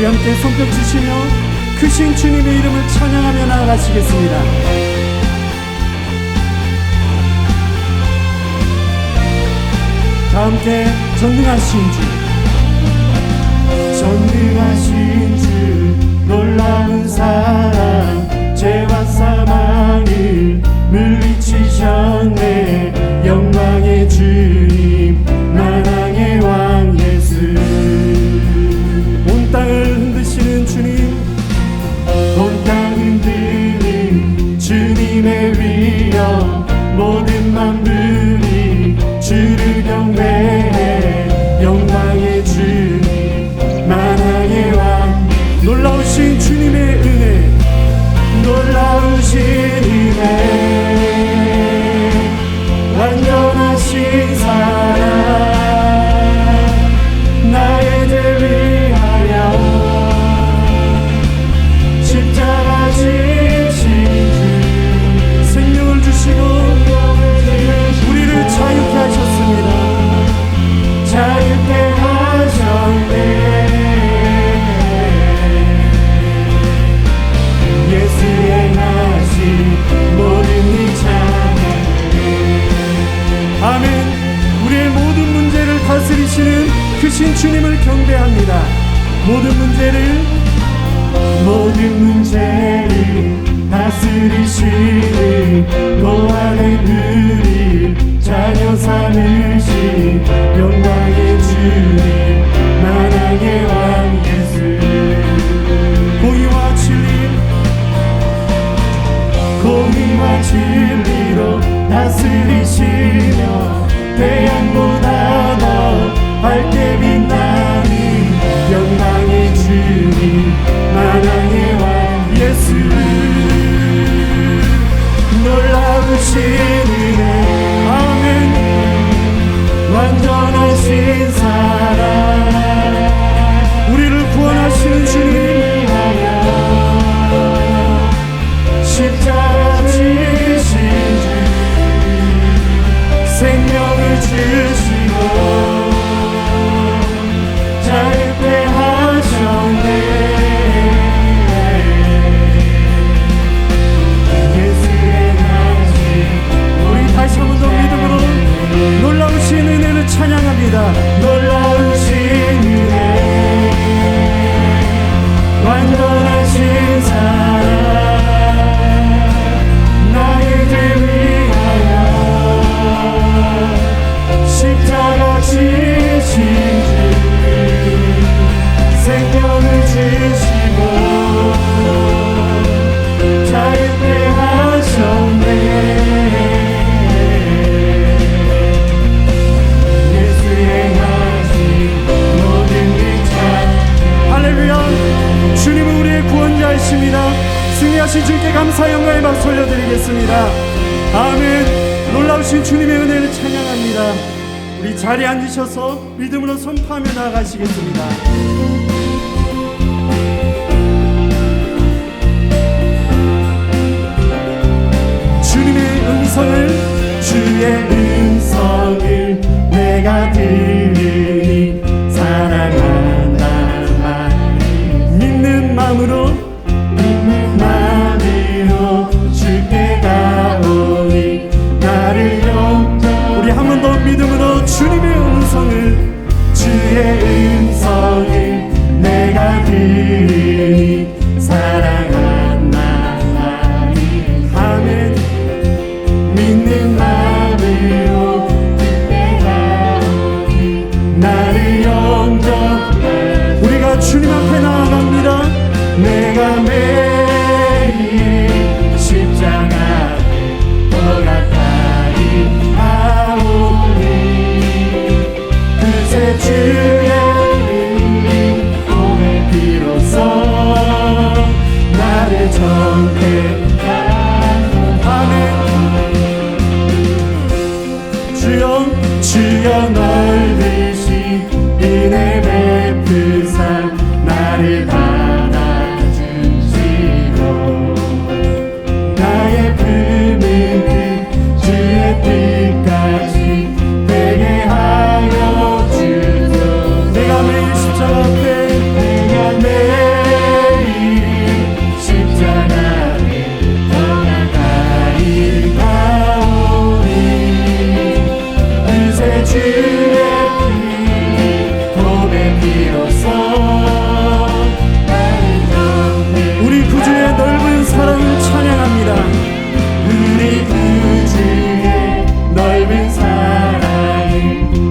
우리 함께 손뼉 주시며 크신 주님의 이름을 찬양하며 나아가시겠습니다. 다 함께 전능하신 주 놀라운 사랑 죄와 사망을 물리치셨네. 영광의 주님 만왕의 왕 예수. 온 땅을 흔드시는 주님, 온 땅 흔들린 주님의 위엄, 모든 만물이 주를 경배해. 영광의 주님 만왕의 왕. 놀라우신 주님의 은혜, 놀라우신 은혜, 완전하신 사랑, 나의 죄 위하여 십자가 지신 주, 생명을 주시고 우리를 자유케 하셨습니다. 자유케 하셨네. 모든 이 찬양해. 아멘. 우리의 모든 문제를 다스리시는 크신 주님을 경배합니다. 모든 문제를 다스리시는 노아된 우리 자녀 삼으신 영광의 주님 만왕의 왕 예수. 공의와 진리로 다스리시며 태양보다 더 밝게 빛나는 영광의 주님 만왕의 왕 예수. 놀라우신 은혜, 아멘. 완전하신 사랑, 우리를 구원하시는 주님, 십자가 지신 주, 생명을 주시고 자유케 하셨네. 예수의 나신. 우리 다시 한 번 더 믿음으로 놀라우신 은혜를 찬양합니다. 놀라우신 은혜, 완전하신 사랑, 십자가 지신 주, 생명을 주시고 자유케 하셨네. 예수 행하신 모든 일 참. 할렐루야. 주님은 우리의 구원자이십니다. 승리하신 주께 감사 영광의 박수 올려드리겠습니다. 아멘. 놀라우신 주님의 은혜를 찬양합니다. 우리 자리에 앉으셔서 믿음으로 선포하며 나아가시겠습니다. 주의 음성을 내가 들으니 사랑한다 말. 믿는 마음으로 주께 가오니 나를 영접. 우리 한 번 더 믿음으로 주님의 음성을, 주의 음성을 내가 들으니 사랑한다 말이. 아멘. 믿는 마음으로 주께 가오니 나를 영접. 우리가 주님 앞에 나아갑니다. 내가 매일 십자가 더 가까이 가오니 그새 주의 오늘 비로소 나를 정케하소서. 아멘. 주여 넓으신 은혜 베푸사 나를 받아주시고 나의 품은 주의 뜻까지 되게 하여 주소서. 내가 매일 십자가 앞에, 내가 매일 주의 피 보배 피로써 우리 구주의 넓은 사랑을 찬양합니다. 우리 구주의 넓은 사랑을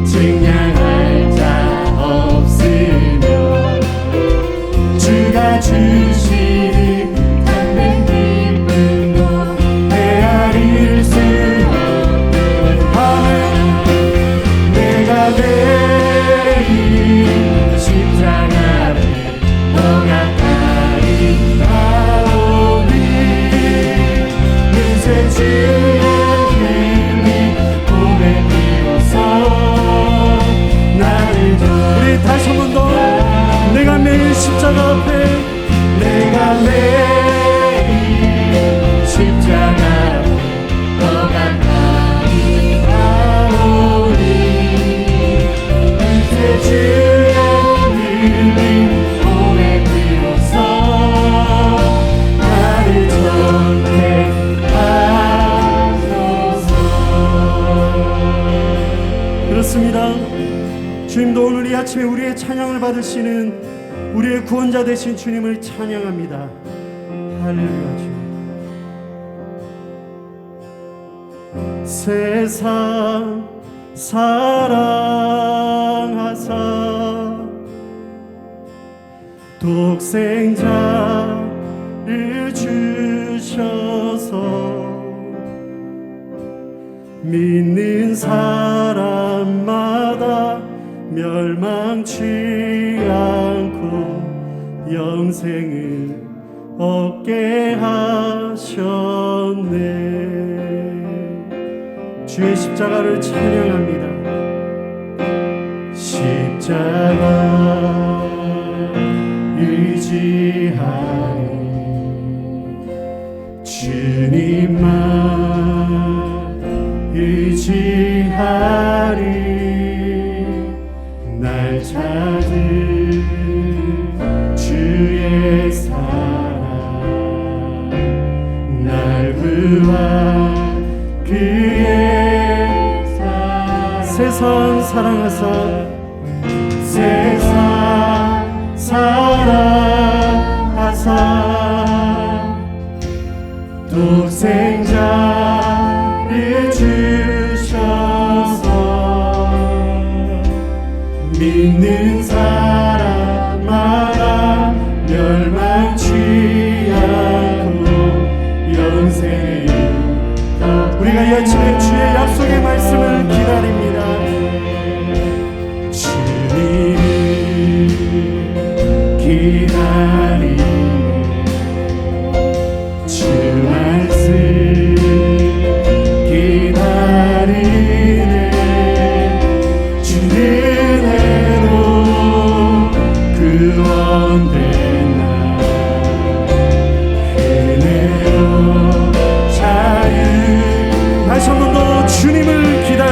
증량할 자 없으며 주가 주시는 담대 기쁨도 헤아릴 수 없는 밤에 내가 내린 십자가를 더 가까이 나오니 그새 주의 흘린 봄에 피워서 나를 줘. 우리 다시 한 번 더 내가 매일 십자가 앞에 내가 매일 십자가 더 가까이 나오니 그새 주의 흘린 봄에 피워서 나를 전택하소서. 그렇습니다. 주님도 오늘 이 아침에 우리의 찬양을 받으시는 우리의 구원자 되신 주님을 찬양합니다. 할렐루야. 주님 세상 사랑하사 독생자를 주셔서 믿는 사람마다 멸망치 않고 영생을 얻게 하셨네. 주의 십자가를 찬양합니다. 십자가 의지하리 주님만 의지하리 날 찾은 주의 사랑 날 구한 그의 사랑 세상 사랑하사 세상 사랑하사 독생자를 주셔서 믿는 사람마다 멸망치 않고 영생을 우리가 이 아침에 주의 약속의 말씀을 기다립니다. 주님을 기다리네 주 말씀 기다리네 구원된 날 은혜로 자유 다시 한 번 더 주님을 기다립니다.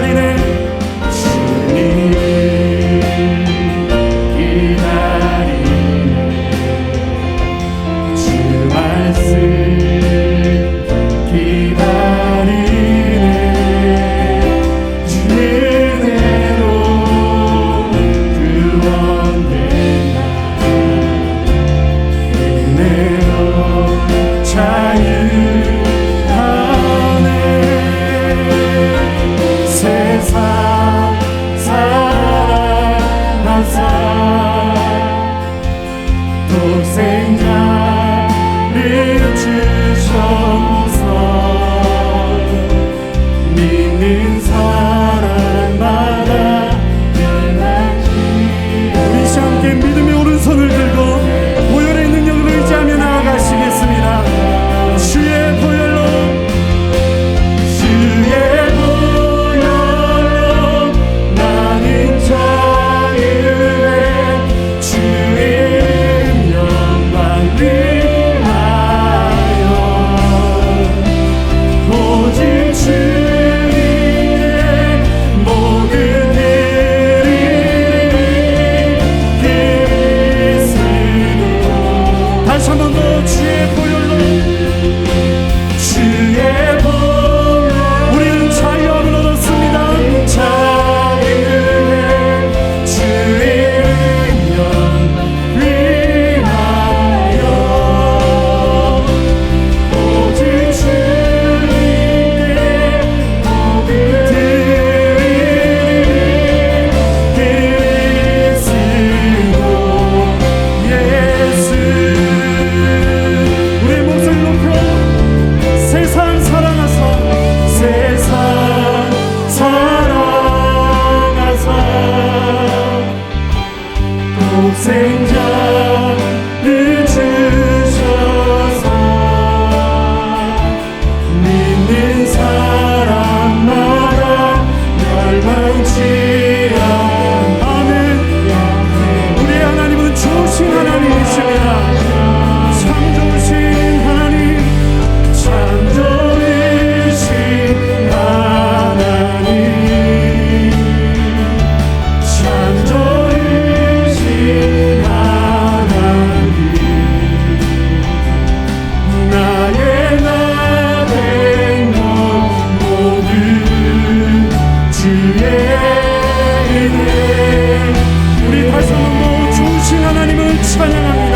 독생자를 주셔서 믿는 사람마다 멸망치 않는 아멘. 우리 하나님은 좋으신 하나님이십니다. 참 좋으신 하나님, 참 좋으신 하나님, 참 좋으신 하나님, 나의 나 된 것 모두 주의 은혜. 우리 다시 한번 더 좋으신 하나님을 찬양합니다.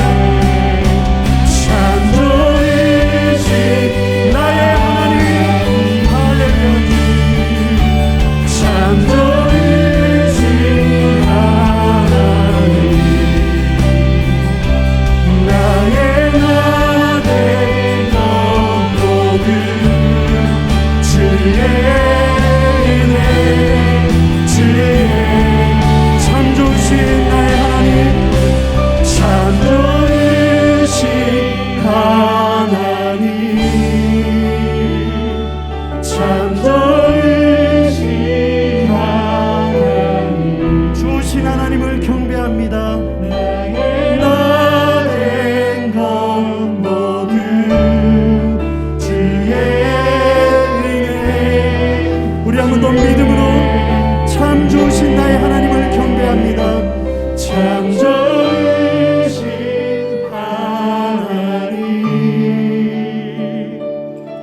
참 좋으신 나의 하나님, 할렐루야. 참 좋으신 하나님, 나의 나 된 것 모두 주의 은혜, 주의 참 좋으신 나의 하나님, 참 좋으신 하나님, 참 좋으신 하나님, 좋으신 하나님을 경배합니다. 나 된 것 모두 주의 은혜. 우리 한 번 더 믿음으로 참 좋으신 나의 하나님을 경배합니다. 참 좋으신 하나님,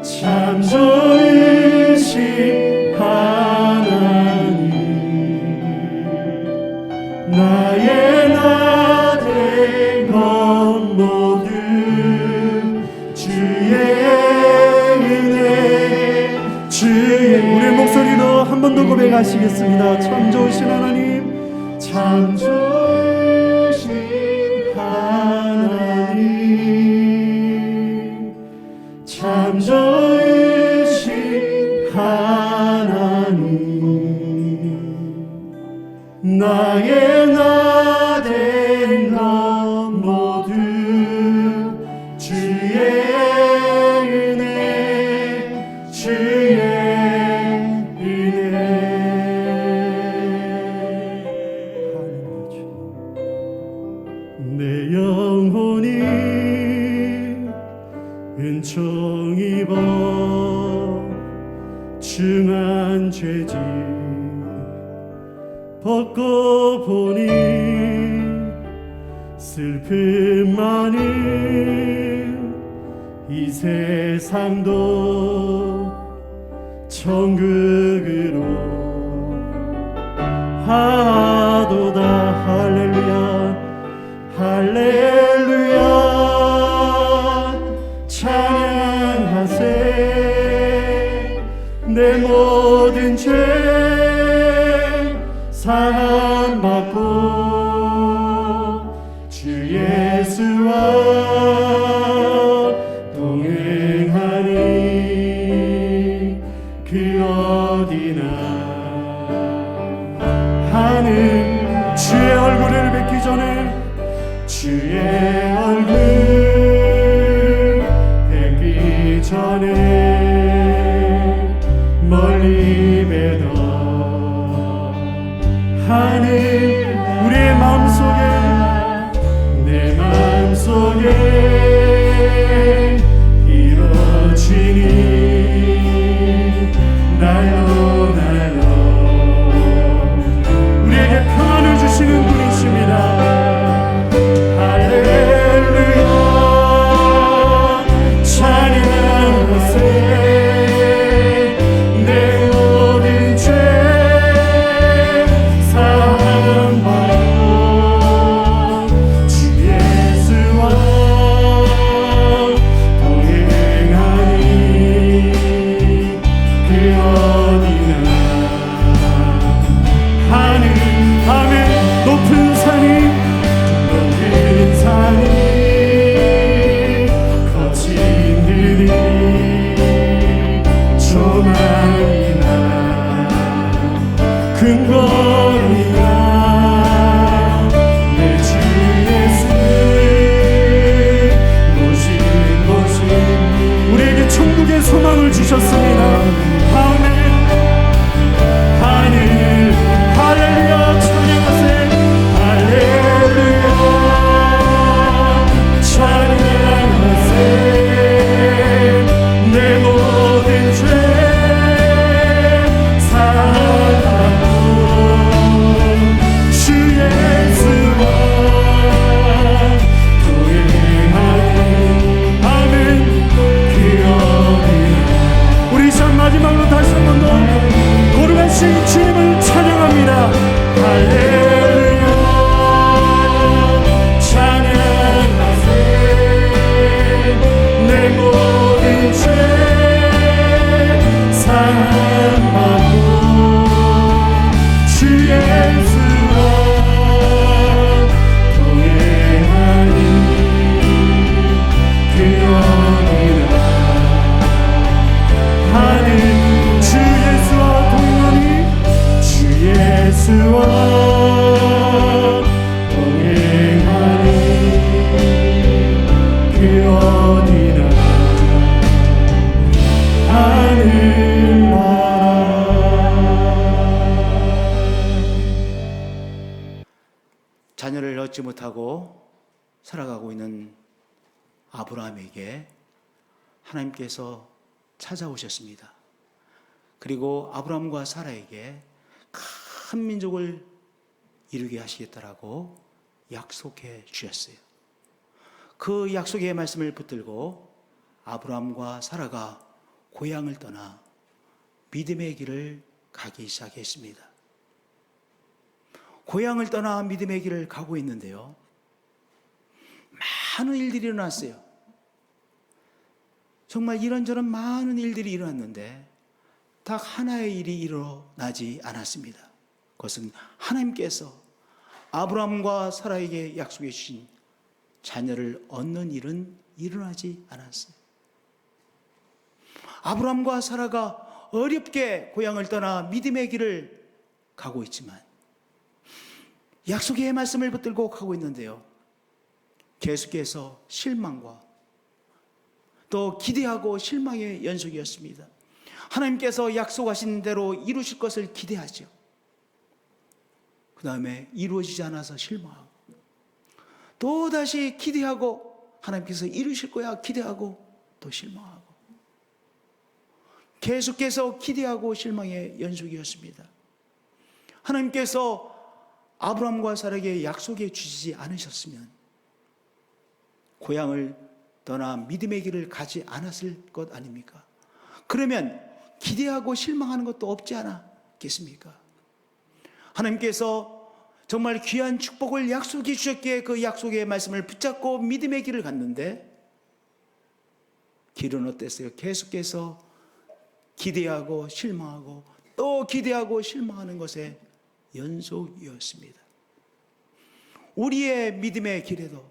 참 좋으신 하나님, 나의 나 된 것 모두 주의 은혜, 주의. 우리의 목소리로 한 번 더 고백하시겠습니다. 참 좋으신 하나님, 참 좋으신 하나님, 참 좋으신 하나님, 나의 나 된 것 모두 주의 은혜, 주의 은혜. 내 영혼이 은총 입어 중한 죄짓 벗고 보니 슬픔 많은 이 세상도 천국으로 하도다. 할렐루야, 할렐루야, 찬양하세. 내 모든 죄 사함받고 주 예수와 동행하니 그 어디나 하는 주의 얼굴을 뵙기 전에, 주의 얼굴 뵙기 전에 멀리 뵈던 하는 우리의 마음속에, 내 마음속에 이루어지니 날로 날로 우리에게 평안을 주시는 분이십니다. 할렐루야, 찬양하세. 내 모든 죄 사함받고 주 예수와 동행하니 그 어디나 하늘. 아멘. 높은 산이 거친 들이 조망이나 근거리야 내 주 예수와 동행하는 그 어디나 하늘나라. 자녀를 얻지 못하고 살아가고 있는 아브라함에게 하나님께서 찾아오셨습니다. 그리고 아브라함과 사라에게 큰 민족을 이루게 하시겠다라고 약속해 주셨어요. 그 약속의 말씀을 붙들고 아브라함과 사라가 고향을 떠나 믿음의 길을 가기 시작했습니다. 고향을 떠나 믿음의 길을 가고 있는데요, 많은 일들이 일어났어요. 정말 이런저런 많은 일들이 일어났는데 딱 하나의 일이 일어나지 않았습니다. 그것은 하나님께서 아브라함과 사라에게 약속해 주신 자녀를 얻는 일은 일어나지 않았어요. 아브라함과 사라가 어렵게 고향을 떠나 믿음의 길을 가고 있지만, 약속의 말씀을 붙들고 가고 있는데요, 계속해서 실망과 또 기대하고 실망의 연속이었습니다. 하나님께서 약속하신 대로 이루실 것을 기대하죠. 그 다음에 이루어지지 않아서 실망하고, 또다시 기대하고 하나님께서 이루실 거야 기대하고 또 실망하고, 계속해서 기대하고 실망의 연속이었습니다. 하나님께서 아브라함과 사라에게 약속해 주시지 않으셨으면 고향을 떠나 믿음의 길을 가지 않았을 것 아닙니까? 그러면 기대하고 실망하는 것도 없지 않았겠습니까? 하나님께서 정말 귀한 축복을 약속해 주셨기에 그 약속의 말씀을 붙잡고 믿음의 길을 갔는데, 길은 어땠어요? 계속해서 기대하고 실망하고 또 기대하고 실망하는 것의 연속이었습니다. 우리의 믿음의 길에도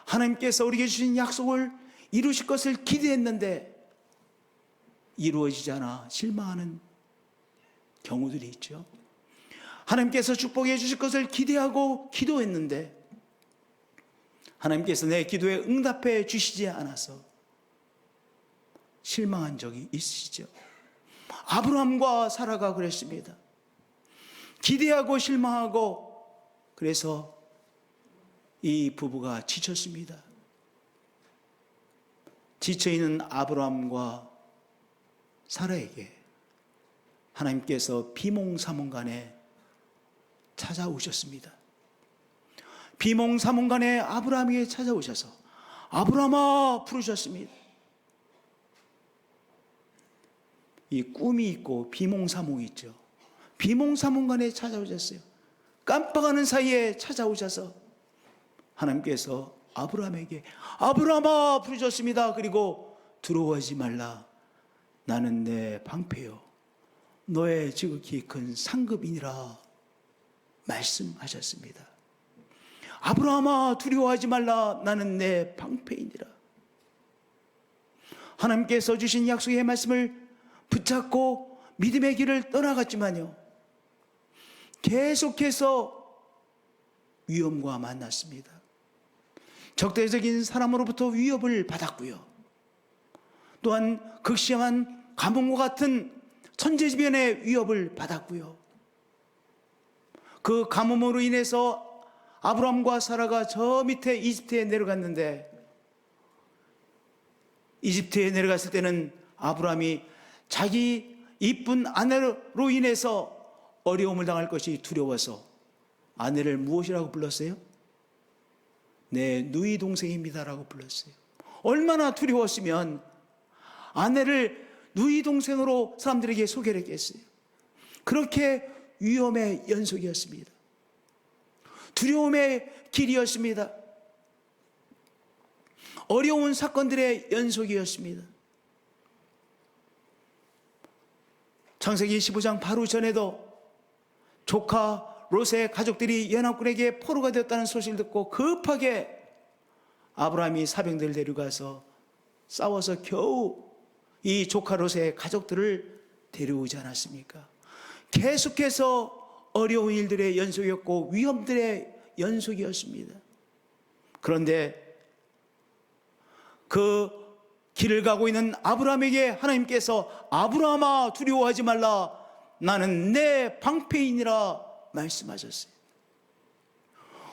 하나님께서 우리에게 주신 약속을 이루실 것을 기대했는데 이루어지지 않아 실망하는 경우들이 있죠. 하나님께서 축복해 주실 것을 기대하고 기도했는데 하나님께서 내 기도에 응답해 주시지 않아서 실망한 적이 있으시죠. 아브라함과 사라가 그랬습니다. 기대하고 실망하고, 그래서 이 부부가 지쳤습니다. 지쳐있는 아브라함과 사라에게 하나님께서 비몽사몽간에 찾아오셨습니다. 비몽사몽간에 아브라함에게 찾아오셔서 아브라함아 부르셨습니다. 이 꿈이 있고 비몽사몽이 있죠. 비몽사몽간에 찾아오셨어요. 깜빡하는 사이에 찾아오셔서 하나님께서 아브라함에게 아브라함아 부르셨습니다. 그리고 두려워하지 말라. 나는 내 방패요 너의 지극히 큰 상급이니라 말씀하셨습니다. 아브라함아 두려워하지 말라. 나는 내 방패이니라. 하나님께서 주신 약속의 말씀을 붙잡고 믿음의 길을 떠나갔지만요, 계속해서 위험과 만났습니다. 적대적인 사람으로부터 위협을 받았고요, 또한 극심한 가뭄과 같은 천재지변의 위협을 받았고요, 그 가뭄으로 인해서 아브라함과 사라가 저 밑에 이집트에 내려갔는데, 이집트에 내려갔을 때는 아브라함이 자기 이쁜 아내로 인해서 어려움을 당할 것이 두려워서 아내를 무엇이라고 불렀어요? 내 누이 동생입니다라고 불렀어요. 얼마나 두려웠으면 아내를 누이 동생으로 사람들에게 소개를 했겠어요. 그렇게 위험의 연속이었습니다. 두려움의 길이었습니다. 어려운 사건들의 연속이었습니다. 창세기 15장 바로 전에도 조카 롯의 가족들이 연합군에게 포로가 되었다는 소식을 듣고 급하게 아브라함이 사병들을 데려가서 싸워서 겨우 이 조카 롯의 가족들을 데려오지 않았습니까? 계속해서 어려운 일들의 연속이었고 위험들의 연속이었습니다. 그런데 그 길을 가고 있는 아브라함에게 하나님께서 아브라함아 두려워하지 말라 나는 내 방패이니라 말씀하셨어요.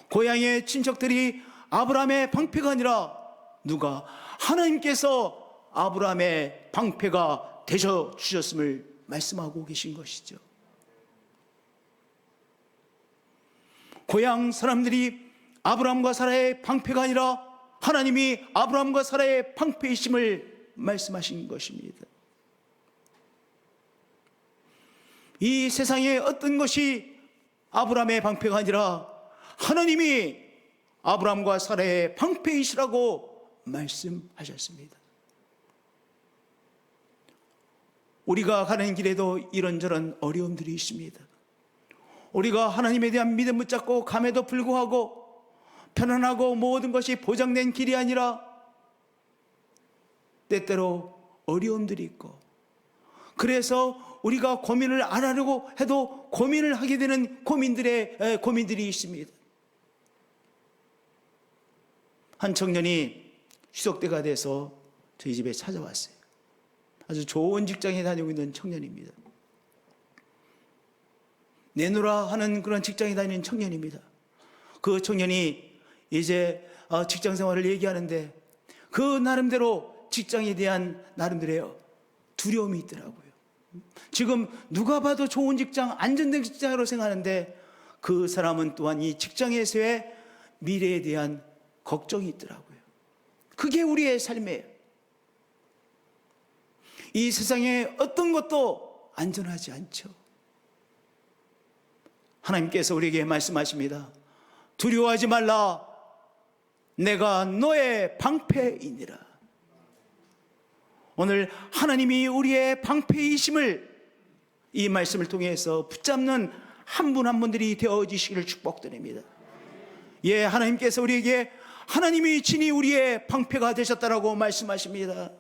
고향의 친척들이 아브라함의 방패가 아니라 누가? 하나님께서 아브라함의 방패가 되셔 주셨음을 말씀하고 계신 것이죠. 고향 사람들이 아브라함과 사라의 방패가 아니라 하나님이 아브라함과 사라의 방패이심을 말씀하신 것입니다. 이 세상에 어떤 것이 아브라함의 방패가 아니라 하나님이 아브라함과 사라의 방패이시라고 말씀하셨습니다. 우리가 가는 길에도 이런저런 어려움들이 있습니다. 우리가 하나님에 대한 믿음 붙잡고 감에도 불구하고 편안하고 모든 것이 보장된 길이 아니라 때때로 어려움들이 있고, 그래서 우리가 고민을 안 하려고 해도 고민을 하게 되는 고민들이 있습니다. 한 청년이 추석 때가 돼서 저희 집에 찾아왔어요. 아주 좋은 직장에 다니고 있는 청년입니다. 내놓으라 하는 그런 직장에 다니는 청년입니다. 그 청년이 이제 직장 생활을 얘기하는데 그 나름대로 직장에 대한 나름대로의 두려움이 있더라고요. 지금 누가 봐도 좋은 직장, 안정된 직장으로 생각하는데 그 사람은 또한 이 직장에서의 미래에 대한 걱정이 있더라고요. 그게 우리의 삶이에요. 이 세상에 어떤 것도 안전하지 않죠. 하나님께서 우리에게 말씀하십니다. 두려워하지 말라. 내가 너의 방패이니라. 오늘 하나님이 우리의 방패이심을 이 말씀을 통해서 붙잡는 한 분 한 분들이 되어지시기를 축복드립니다. 예, 하나님께서 우리에게 하나님이 친히 우리의 방패가 되셨다라고 말씀하십니다.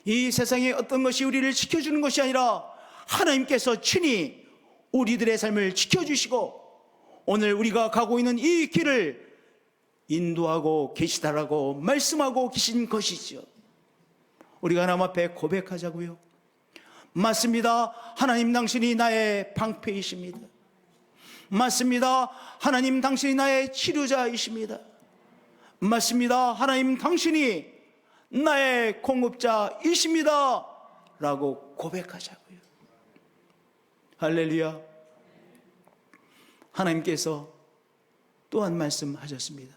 이 세상에 어떤 것이 우리를 지켜주는 것이 아니라 하나님께서 친히 우리들의 삶을 지켜주시고 오늘 우리가 가고 있는 이 길을 인도하고 계시다라고 말씀하고 계신 것이죠. 우리가 하나님 앞에 고백하자고요. 맞습니다. 하나님 당신이 나의 방패이십니다. 맞습니다. 하나님 당신이 나의 치료자이십니다. 맞습니다. 하나님 당신이 나의 공급자이십니다 라고 고백하자고요. 할렐루야. 하나님께서 또한 말씀하셨습니다.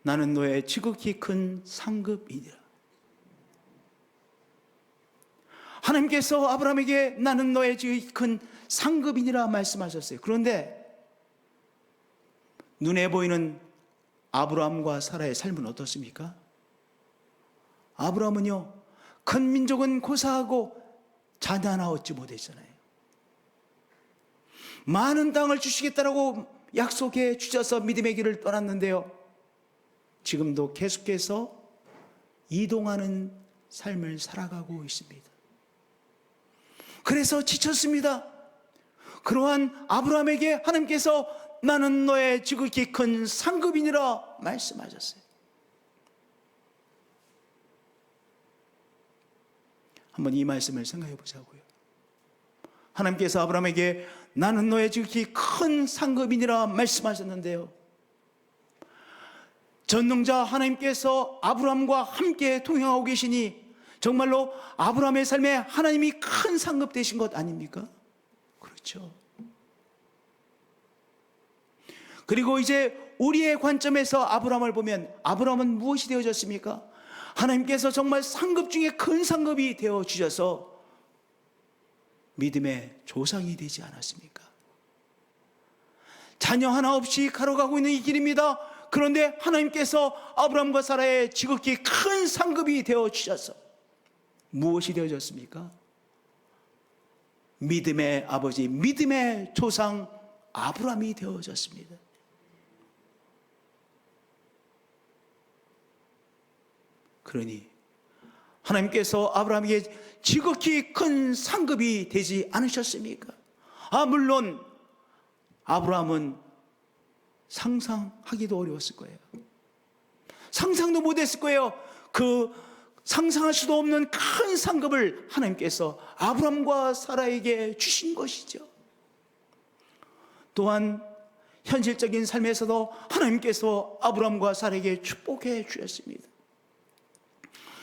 나는 너의 지극히 큰 상급이니라. 하나님께서 아브라함에게 나는 너의 지극히 큰 상급이니라 말씀하셨어요. 그런데 눈에 보이는 아브라함과 사라의 삶은 어떻습니까? 아브라함은요, 큰 민족은 고사하고 자녀 하나 얻지 못했잖아요. 많은 땅을 주시겠다라고 약속해 주셔서 믿음의 길을 떠났는데요, 지금도 계속해서 이동하는 삶을 살아가고 있습니다. 그래서 지쳤습니다. 그러한 아브라함에게 하나님께서 나는 너의 지극히 큰 상급이니라 말씀하셨어요. 한번 이 말씀을 생각해 보자고요. 하나님께서 아브라함에게 나는 너의 지극히 큰 상급이니라 말씀하셨는데요, 전능자 하나님께서 아브라함과 함께 동행하고 계시니 정말로 아브라함의 삶에 하나님이 큰 상급 되신 것 아닙니까? 그렇죠. 그리고 이제 우리의 관점에서 아브라함을 보면 아브라함은 무엇이 되어졌습니까? 하나님께서 정말 상급 중에 큰 상급이 되어 주셔서 믿음의 조상이 되지 않았습니까? 자녀 하나 없이 가로가고 있는 이 길입니다. 그런데 하나님께서 아브라함과 사라의 지극히 큰 상급이 되어 주셔서 무엇이 되어졌습니까? 믿음의 아버지, 믿음의 조상 아브라함이 되어졌습니다. 그러니 하나님께서 아브라함에게 지극히 큰 상급이 되지 않으셨습니까? 물론 아브라함은 상상하기도 어려웠을 거예요. 상상도 못했을 거예요. 그 상상할 수도 없는 큰 상급을 하나님께서 아브라함과 사라에게 주신 것이죠. 또한 현실적인 삶에서도 하나님께서 아브라함과 사라에게 축복해 주셨습니다.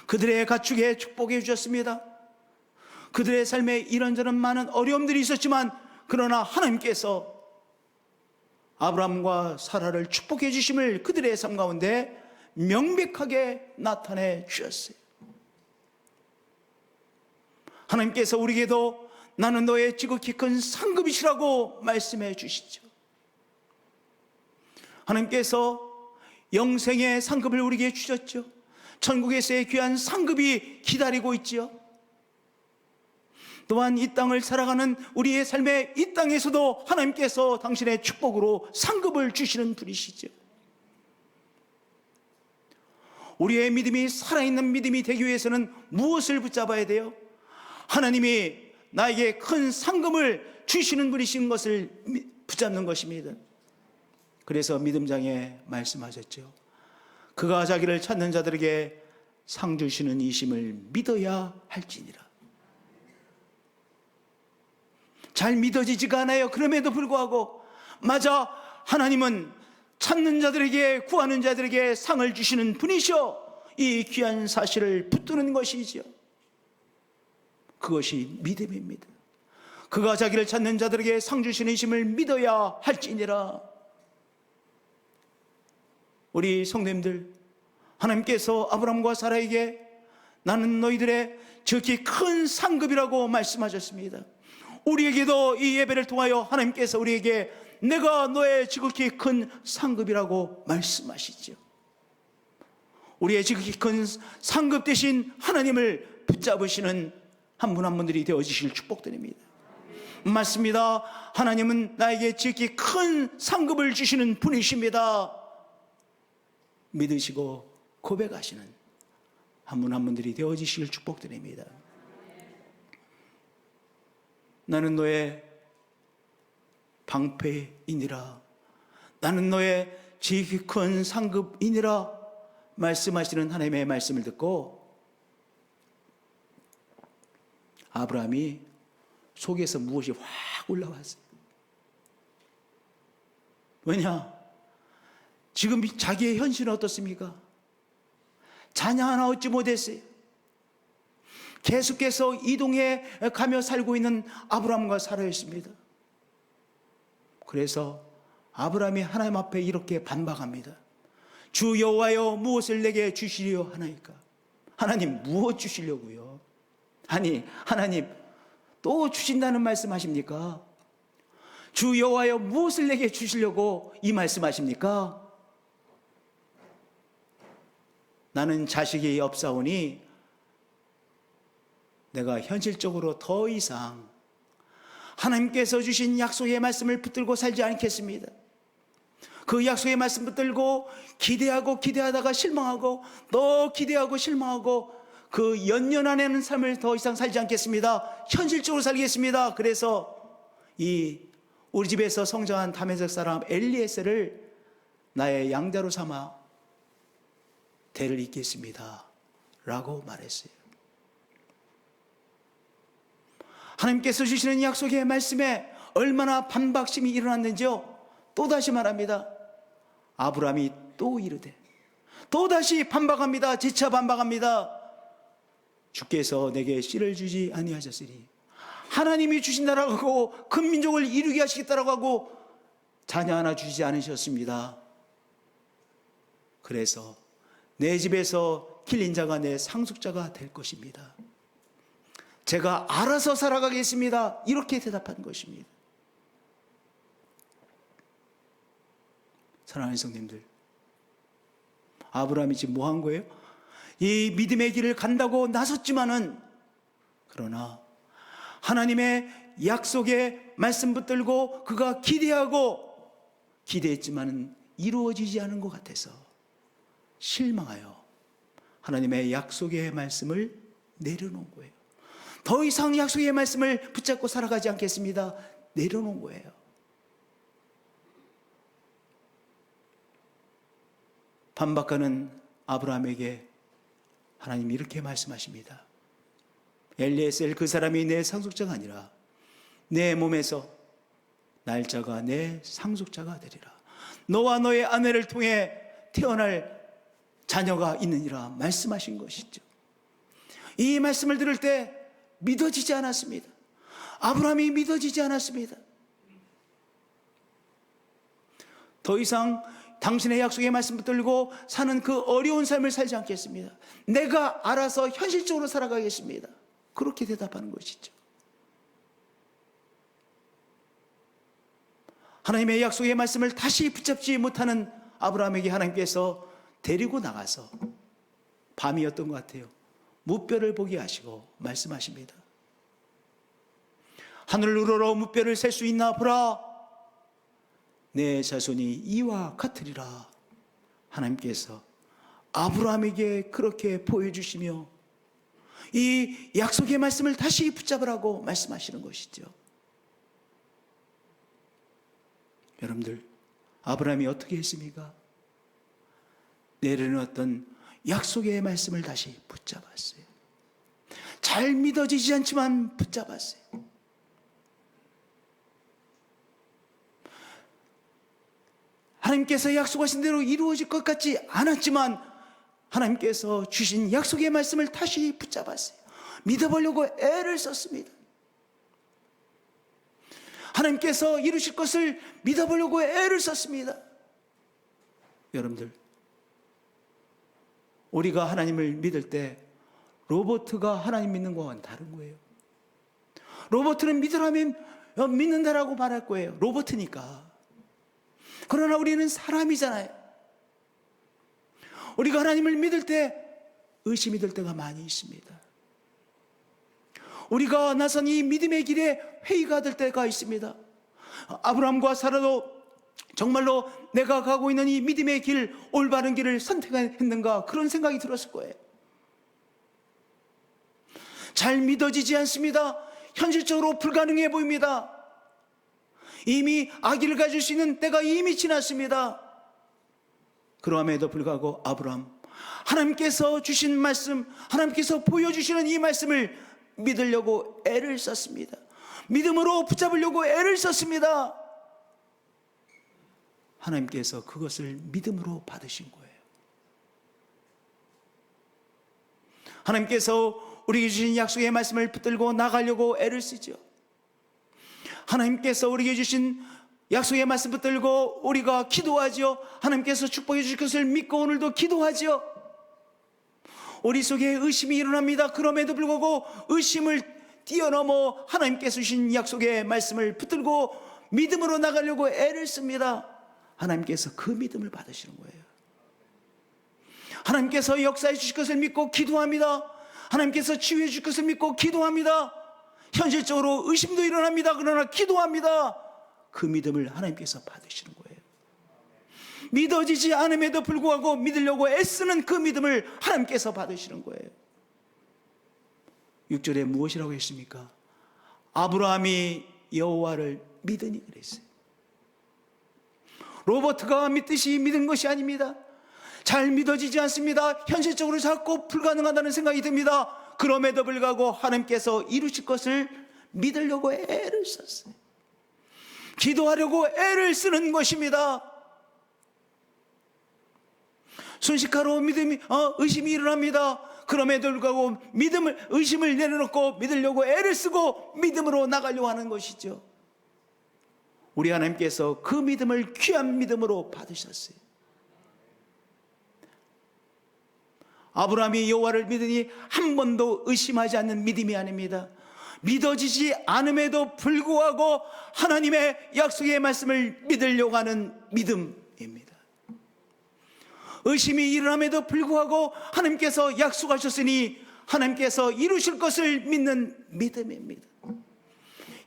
그들의 가축에 축복해 주셨습니다. 그들의 삶에 이런저런 많은 어려움들이 있었지만 그러나 하나님께서 아브라함과 사라를 축복해 주심을 그들의 삶 가운데 명백하게 나타내 주셨어요. 하나님께서 우리에게도 나는 너의 지극히 큰 상급이시라고 말씀해 주시죠. 하나님께서 영생의 상급을 우리에게 주셨죠. 천국에서의 귀한 상급이 기다리고 있지요. 또한 이 땅을 살아가는 우리의 삶의 이 땅에서도 하나님께서 당신의 축복으로 상급을 주시는 분이시죠. 우리의 믿음이 살아있는 믿음이 되기 위해서는 무엇을 붙잡아야 돼요? 하나님이 나에게 큰 상급을 주시는 분이신 것을 붙잡는 것입니다. 그래서 믿음장에 말씀하셨죠. 그가 자기를 찾는 자들에게 상 주시는 이심을 믿어야 할지니라. 잘 믿어지지가 않아요. 그럼에도 불구하고 맞아, 하나님은 찾는 자들에게, 구하는 자들에게 상을 주시는 분이셔. 이 귀한 사실을 붙드는 것이지요. 그것이 믿음입니다. 그가 자기를 찾는 자들에게 상 주시는 이심을 믿어야 할지니라. 우리 성도님들, 하나님께서 아브라함과 사라에게 나는 너희들의 지극히 큰 상급이라고 말씀하셨습니다. 우리에게도 이 예배를 통하여 하나님께서 우리에게 내가 너의 지극히 큰 상급이라고 말씀하시죠. 우리의 지극히 큰 상급 되신 하나님을 붙잡으시는 한 분 한 분들이 되어주실 축복드립니다. 맞습니다. 하나님은 나에게 지극히 큰 상급을 주시는 분이십니다. 믿으시고 고백하시는 한 분 한 분들이 되어주실 축복드립니다. 나는 너의 방패이니라. 나는 너의 지극히 큰 상급이니라 말씀하시는 하나님의 말씀을 듣고 아브라함이 속에서 무엇이 확 올라왔어요. 왜냐? 지금 자기의 현실은 어떻습니까? 자녀 하나 얻지 못했어요. 계속해서 이동해 가며 살고 있는 아브라함과 사라였습니다. 그래서 아브라함이 하나님 앞에 이렇게 반박합니다. 주 여호와여, 무엇을 내게 주시려 하나이까? 하나님, 무엇 주시려고요? 아니, 하나님 또 주신다는 말씀하십니까? 주 여호와여, 무엇을 내게 주시려고 이 말씀하십니까? 나는 자식이 없사오니 내가 현실적으로 더 이상 하나님께서 주신 약속의 말씀을 붙들고 살지 않겠습니다. 그 약속의 말씀 붙들고 기대하고 기대하다가 실망하고 또 기대하고 실망하고 그 연연하는 삶을 더 이상 살지 않겠습니다. 현실적으로 살겠습니다. 그래서 우리 집에서 성장한 다메섹 사람 엘리에셀을 나의 양자로 삼아 대를 잇겠습니다 라고 말했어요. 하나님께서 주시는 약속의 말씀에 얼마나 반박심이 일어났는지요. 또다시 말합니다. 아브라함이 또 이르되, 또다시 반박합니다. 재차 반박합니다. 주께서 내게 씨를 주지 아니하셨으니, 하나님이 주신다라고 하고 큰 민족을 이루게 하시겠다라고 하고 자녀 하나 주시지 않으셨습니다. 그래서 내 집에서 길린 자가 내 상속자가 될 것입니다. 제가 알아서 살아가겠습니다. 이렇게 대답한 것입니다. 사랑하는 성님들, 아브라함이 지금 뭐 한 거예요? 이 믿음의 길을 간다고 나섰지만은, 그러나 하나님의 약속의 말씀 붙들고 그가 기대했지만은 이루어지지 않은 것 같아서 실망하여 하나님의 약속의 말씀을 내려놓은 거예요. 더 이상 약속의 말씀을 붙잡고 살아가지 않겠습니다. 내려놓은 거예요. 반박하는 아브라함에게 하나님이 이렇게 말씀하십니다. 엘리에셀 그 사람이 내 상속자가 아니라 내 몸에서 날짜가 내 상속자가 되리라. 너와 너의 아내를 통해 태어날 자녀가 있느니라 말씀하신 것이죠. 이 말씀을 들을 때 믿어지지 않았습니다. 아브라함이 믿어지지 않았습니다. 더 이상 당신의 약속의 말씀 붙들고 사는 그 어려운 삶을 살지 않겠습니다. 내가 알아서 현실적으로 살아가겠습니다. 그렇게 대답하는 것이죠. 하나님의 약속의 말씀을 다시 붙잡지 못하는 아브라함에게 하나님께서 데리고 나가서 밤이었던 것 같아요. 무뼈를 보게 하시고 말씀하십니다. 하늘 우러러 무뼈를 셀 수 있나 보라. 내 자손이 이와 같으리라. 하나님께서 아브라함에게 그렇게 보여주시며 이 약속의 말씀을 다시 붙잡으라고 말씀하시는 것이죠. 여러분들, 아브라함이 어떻게 했습니까? 내려놓았던 약속의 말씀을 다시 붙잡았어요. 잘 믿어지지 않지만 붙잡았어요. 하나님께서 약속하신 대로 이루어질 것 같지 않았지만 하나님께서 주신 약속의 말씀을 다시 붙잡았어요. 믿어보려고 애를 썼습니다. 하나님께서 이루실 것을 믿어보려고 애를 썼습니다. 여러분들, 우리가 하나님을 믿을 때 로봇가 하나님 믿는 것과는 다른 거예요. 로봇은 믿으라면 믿는다라고 말할 거예요. 로봇이니까. 그러나 우리는 사람이잖아요. 우리가 하나님을 믿을 때 의심이 들 때가 많이 있습니다. 우리가 나선 이 믿음의 길에 회의가 될 때가 있습니다. 아브라함과 사라도 정말로 내가 가고 있는 이 믿음의 길, 올바른 길을 선택했는가, 그런 생각이 들었을 거예요. 잘 믿어지지 않습니다. 현실적으로 불가능해 보입니다. 이미 아기를 가질 수 있는 때가 이미 지났습니다. 그럼에도 불구하고 아브라함, 하나님께서 주신 말씀, 하나님께서 보여주시는 이 말씀을 믿으려고 애를 썼습니다. 믿음으로 붙잡으려고 애를 썼습니다. 하나님께서 그것을 믿음으로 받으신 거예요. 하나님께서 우리에게 주신 약속의 말씀을 붙들고 나가려고 애를 쓰죠. 하나님께서 우리에게 주신 약속의 말씀 붙들고 우리가 기도하죠. 하나님께서 축복해 주실 것을 믿고 오늘도 기도하죠. 우리 속에 의심이 일어납니다. 그럼에도 불구하고 의심을 뛰어넘어 하나님께서 주신 약속의 말씀을 붙들고 믿음으로 나가려고 애를 씁니다. 하나님께서 그 믿음을 받으시는 거예요. 하나님께서 역사해 주실 것을 믿고 기도합니다. 하나님께서 치유해 주실 것을 믿고 기도합니다. 현실적으로 의심도 일어납니다. 그러나 기도합니다. 그 믿음을 하나님께서 받으시는 거예요. 믿어지지 않음에도 불구하고 믿으려고 애쓰는 그 믿음을 하나님께서 받으시는 거예요. 6절에 무엇이라고 했습니까? 아브라함이 여호와를 믿으니 그랬어요. 로버트가 믿듯이 믿은 것이 아닙니다. 잘 믿어지지 않습니다. 현실적으로 자꾸 불가능하다는 생각이 듭니다. 그럼에도 불구하고 하나님께서 이루실 것을 믿으려고 애를 썼어요. 기도하려고 애를 쓰는 것입니다. 순식간으로 의심이 일어납니다. 그럼에도 불구하고 의심을 내려놓고 믿으려고 애를 쓰고 믿음으로 나가려고 하는 것이죠. 우리 하나님께서 그 믿음을 귀한 믿음으로 받으셨어요. 아브라함이 여호와를 믿으니 한 번도 의심하지 않는 믿음이 아닙니다. 믿어지지 않음에도 불구하고 하나님의 약속의 말씀을 믿으려고 하는 믿음입니다. 의심이 일어남에도 불구하고 하나님께서 약속하셨으니 하나님께서 이루실 것을 믿는 믿음입니다.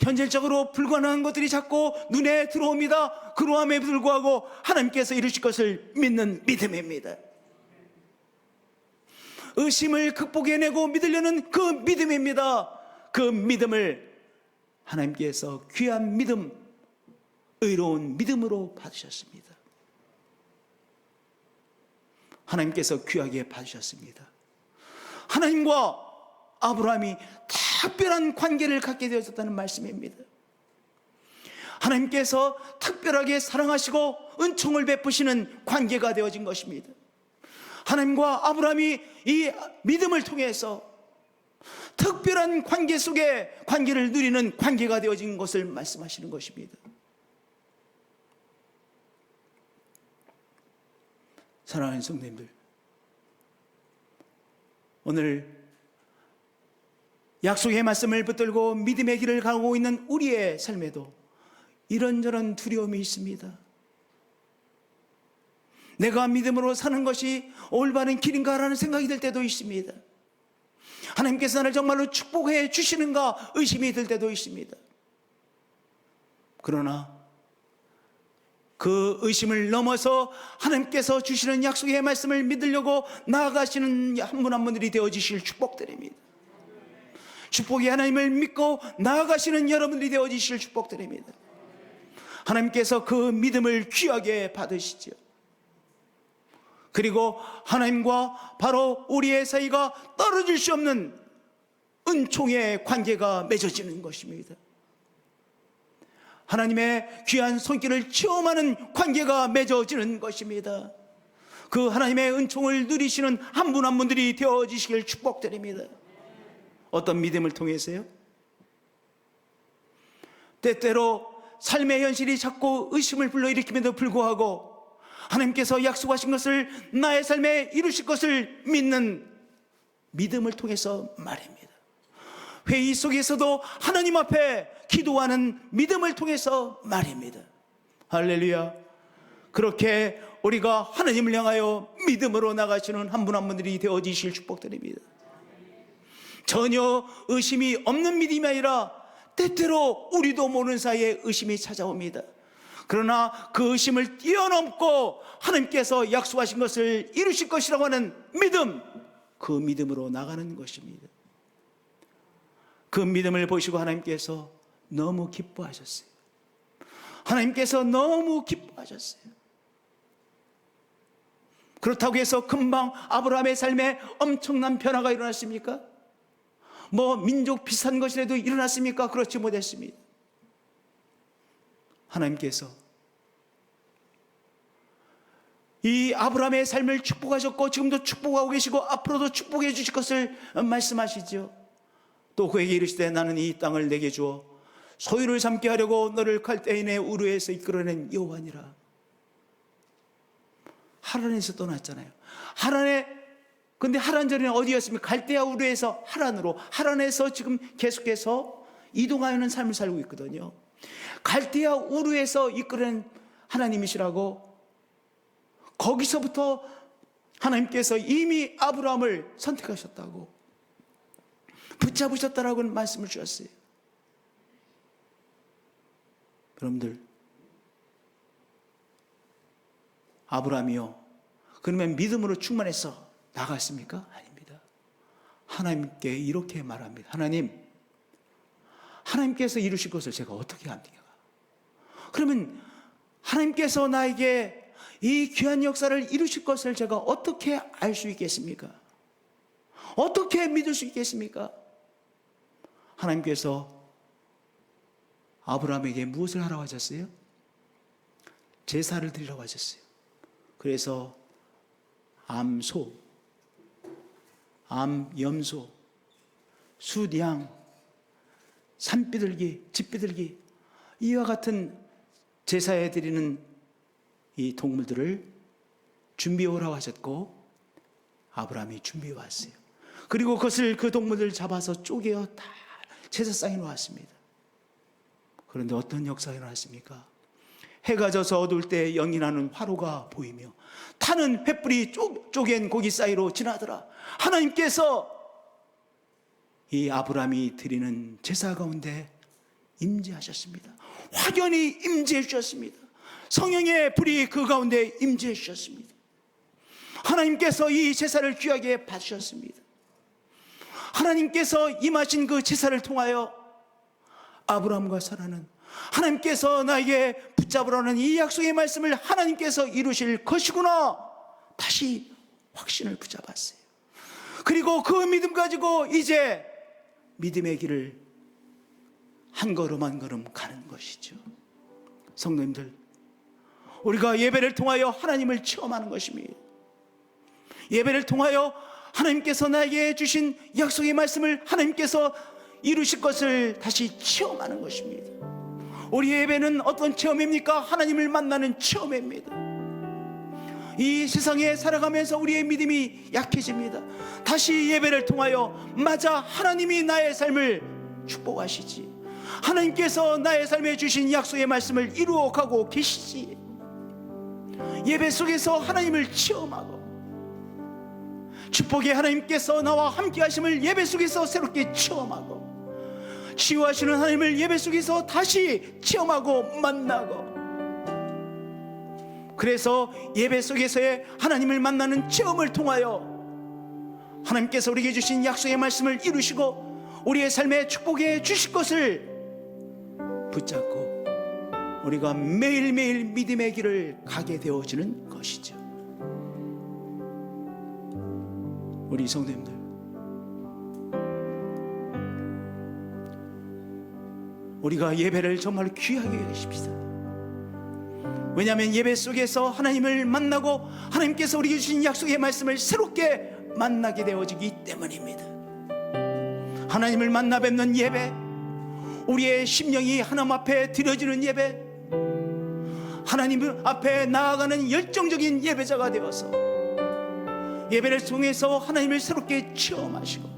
현실적으로 불가능한 것들이 자꾸 눈에 들어옵니다. 그러함에도 불구하고 하나님께서 이루실 것을 믿는 믿음입니다. 의심을 극복해내고 믿으려는 그 믿음입니다. 그 믿음을 하나님께서 귀한 믿음, 의로운 믿음으로 받으셨습니다. 하나님께서 귀하게 받으셨습니다. 하나님과 아브라함이 특별한 관계를 갖게 되었다는 말씀입니다. 하나님께서 특별하게 사랑하시고 은총을 베푸시는 관계가 되어진 것입니다. 하나님과 아브라함이 이 믿음을 통해서 특별한 관계 속에 관계를 누리는 관계가 되어진 것을 말씀하시는 것입니다. 사랑하는 성도님들, 오늘 약속의 말씀을 붙들고 믿음의 길을 가고 있는 우리의 삶에도 이런저런 두려움이 있습니다. 내가 믿음으로 사는 것이 올바른 길인가라는 생각이 들 때도 있습니다. 하나님께서 나를 정말로 축복해 주시는가 의심이 들 때도 있습니다. 그러나 그 의심을 넘어서 하나님께서 주시는 약속의 말씀을 믿으려고 나아가시는 한 분 한 분들이 되어지실 축복드립니다. 축복의 하나님을 믿고 나아가시는 여러분들이 되어지실 축복드립니다. 하나님께서 그 믿음을 귀하게 받으시죠. 그리고 하나님과 바로 우리의 사이가 떨어질 수 없는 은총의 관계가 맺어지는 것입니다. 하나님의 귀한 손길을 체험하는 관계가 맺어지는 것입니다. 그 하나님의 은총을 누리시는 한 분 한 분들이 되어지시길 축복드립니다. 어떤 믿음을 통해서요? 때때로 삶의 현실이 자꾸 의심을 불러일으킴에도 불구하고 하나님께서 약속하신 것을 나의 삶에 이루실 것을 믿는 믿음을 통해서 말입니다. 회의 속에서도 하나님 앞에 기도하는 믿음을 통해서 말입니다. 할렐루야. 그렇게 우리가 하나님을 향하여 믿음으로 나가시는 한 분 한 분들이 되어지실 축복드립니다. 전혀 의심이 없는 믿음이 아니라 때때로 우리도 모르는 사이에 의심이 찾아옵니다. 그러나 그 의심을 뛰어넘고 하나님께서 약속하신 것을 이루실 것이라고 하는 믿음, 그 믿음으로 나가는 것입니다. 그 믿음을 보시고 하나님께서 너무 기뻐하셨어요. 하나님께서 너무 기뻐하셨어요. 그렇다고 해서 금방 아브라함의 삶에 엄청난 변화가 일어났습니까? 뭐 민족 비슷한 것이라도 일어났습니까? 그렇지 못했습니다. 하나님께서 이 아브라함의 삶을 축복하셨고 지금도 축복하고 계시고 앞으로도 축복해 주실 것을 말씀하시죠. 또 그에게 이르시되 나는 이 땅을 내게 주어 소유를 삼게 하려고 너를 갈대인의 우르에서 이끌어낸 여호와니라. 하란에서 떠났잖아요. 근데 하란 전에는 어디였습니까? 갈대아 우르에서 하란으로, 하란에서 지금 계속해서 이동하는 삶을 살고 있거든요. 갈대아 우르에서 이끌어낸 하나님이시라고, 거기서부터 하나님께서 이미 아브라함을 선택하셨다고, 붙잡으셨다라고 말씀을 주셨어요. 여러분들, 아브라함이요, 그러면 믿음으로 충만해서 나갔습니까? 아닙니다. 하나님께 이렇게 말합니다. 하나님께서 이루실 것을 제가 어떻게 합니까? 그러면 하나님께서 나에게 이 귀한 역사를 이루실 것을 제가 어떻게 알 수 있겠습니까? 어떻게 믿을 수 있겠습니까? 하나님께서 아브라함에게 무엇을 하라고 하셨어요? 제사를 드리라고 하셨어요. 그래서 암소, 염소, 숫양, 산비둘기, 집비둘기, 이와 같은 제사에 드리는 이 동물들을 준비해 오라고 하셨고 아브라함이 준비해 왔어요. 그리고 그 동물들 잡아서 쪼개어 다 제사상에 놓았습니다. 그런데 어떤 역사가 일어났습니까? 해가 져서 어두울 때 영이 나는 화로가 보이며 타는 횃불이 쪼갠 고기 사이로 지나더라. 하나님께서 이 아브라함이 드리는 제사 가운데 임재하셨습니다. 확연히 임재해 주셨습니다. 성령의 불이 그 가운데 임재해 주셨습니다. 하나님께서 이 제사를 귀하게 받으셨습니다. 하나님께서 임하신 그 제사를 통하여 아브라함과 사라는 하나님께서 나에게 붙잡으라는 이 약속의 말씀을 하나님께서 이루실 것이구나, 다시 확신을 붙잡았어요. 그리고 그 믿음 가지고 이제 믿음의 길을 한 걸음 한 걸음 가는 것이죠. 성도님들, 우리가 예배를 통하여 하나님을 체험하는 것입니다. 예배를 통하여 하나님께서 나에게 주신 약속의 말씀을 하나님께서 이루실 것을 다시 체험하는 것입니다. 우리 예배는 어떤 체험입니까? 하나님을 만나는 체험입니다. 이 세상에 살아가면서 우리의 믿음이 약해집니다. 다시 예배를 통하여, 맞아, 하나님이 나의 삶을 축복하시지, 하나님께서 나의 삶에 주신 약속의 말씀을 이루어 가고 계시지. 예배 속에서 하나님을 체험하고 축복의 하나님께서 나와 함께 하심을 예배 속에서 새롭게 체험하고, 치유하시는 하나님을 예배 속에서 다시 체험하고 만나고, 그래서 예배 속에서의 하나님을 만나는 체험을 통하여 하나님께서 우리에게 주신 약속의 말씀을 이루시고 우리의 삶에 축복해 주실 것을 붙잡고 우리가 매일매일 믿음의 길을 가게 되어지는 것이죠. 우리 성도님들, 우리가 예배를 정말 귀하게 여기십시다. 왜냐하면 예배 속에서 하나님을 만나고 하나님께서 우리에게 주신 약속의 말씀을 새롭게 만나게 되어지기 때문입니다. 하나님을 만나 뵙는 예배, 우리의 심령이 하나님 앞에 드려지는 예배, 하나님 앞에 나아가는 열정적인 예배자가 되어서 예배를 통해서 하나님을 새롭게 체험하시고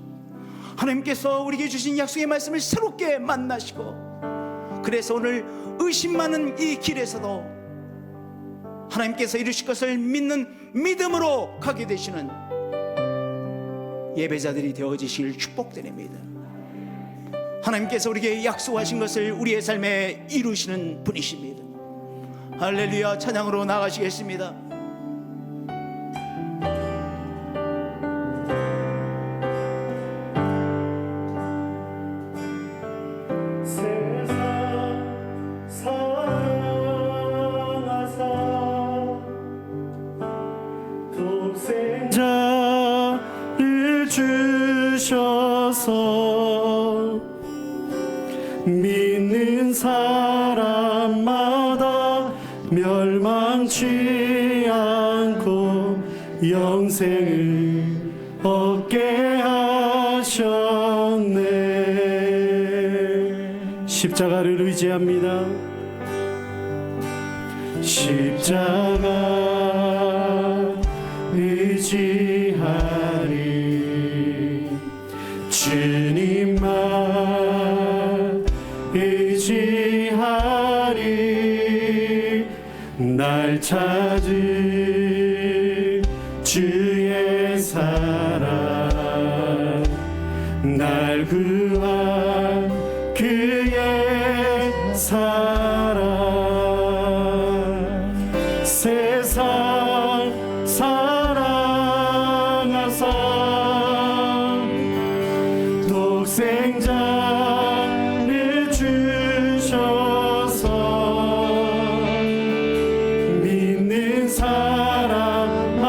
하나님께서 우리에게 주신 약속의 말씀을 새롭게 만나시고, 그래서 오늘 의심 많은 이 길에서도 하나님께서 이루실 것을 믿는 믿음으로 가게 되시는 예배자들이 되어지시길 축복드립니다. 하나님께서 우리에게 약속하신 것을 우리의 삶에 이루시는 분이십니다. 할렐루야. 찬양으로 나가시겠습니다. 자를 주셔서 믿는 사람마다 멸망치 않고 영생을 얻게 하셨네. 십자가를 의지합니다. 십자가 의지하리, 주님만 의지하리. 날 찾은 주의 사랑, 날 구한 그의 사랑. 세상 사랑하사 독생자를 주셔서 믿는 사람마다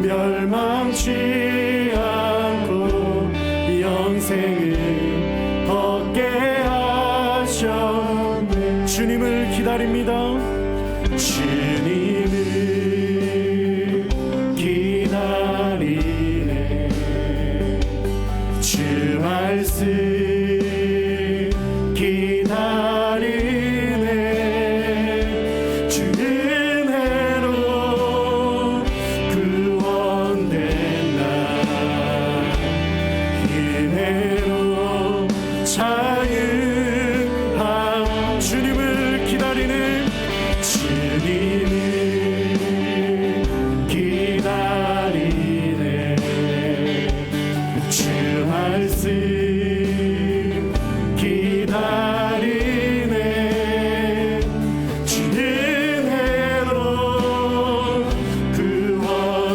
멸망치 않고 영생을 얻게 하셨네. 주님을 기다립니다. 주님을 기다리네. 주 말씀 기다리네. 주 은혜로 구원된 나, 은혜로 자유함. 주님을 기다리는, 주님을 기다리네. 주 말씀 기다리네. 주 은혜로 구원된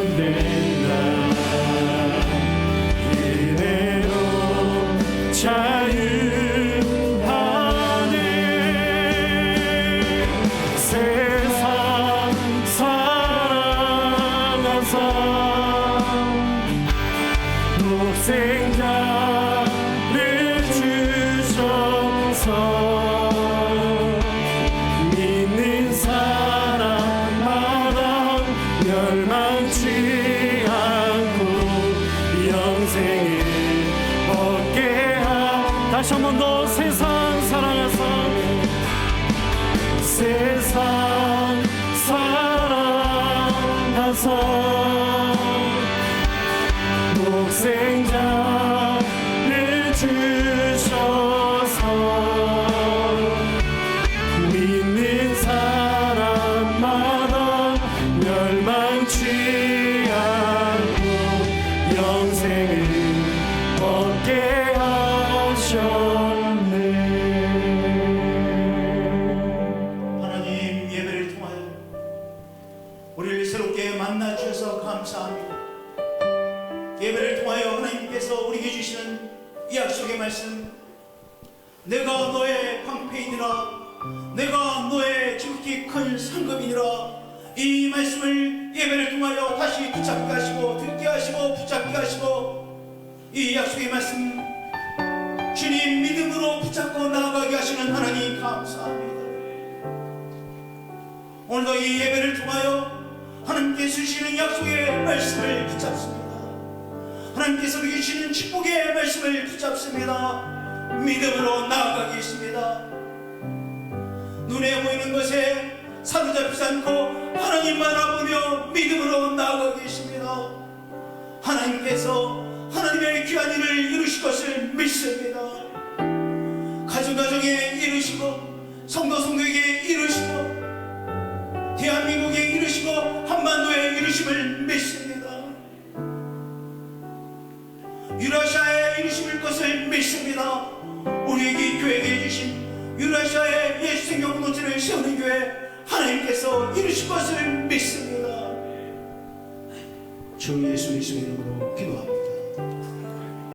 이 약속의 말씀, 내가 너의 방패이니라, 내가 너의 지극히 큰 상급이니라, 이 말씀을 예배를 통하여 다시 붙잡게 하시고 듣게 하시고 붙잡게 하시고, 이 약속의 말씀 주님 믿음으로 붙잡고 나아가게 하시는 하나님 감사합니다. 오늘도 이 예배를 통하여 하나님께서 주시는 약속의 말씀을 붙잡습니다. 하나님께서 주시는 축복의 말씀을 붙잡습니다. 믿음으로 나아가겠습니다. 눈에 보이는 것에 사로잡히지 않고 하나님 바라보며 믿음으로 나아가겠습니다. 하나님께서 하나님의 귀한 일을 이루실 것을 믿습니다. 가정가정에 이루시고 성도성도에게 이루시고 대한민국에 이루시고 한반도에 이루심을 믿습니다. 유라시아에 이루실 것을 믿습니다. 우리에게 교회에 주신 유라시아의 예수 생명 공동체를 세우는 교회 하나님께서 이루실 것을 믿습니다. 주 예수 그리스도의 이름으로 기도합니다.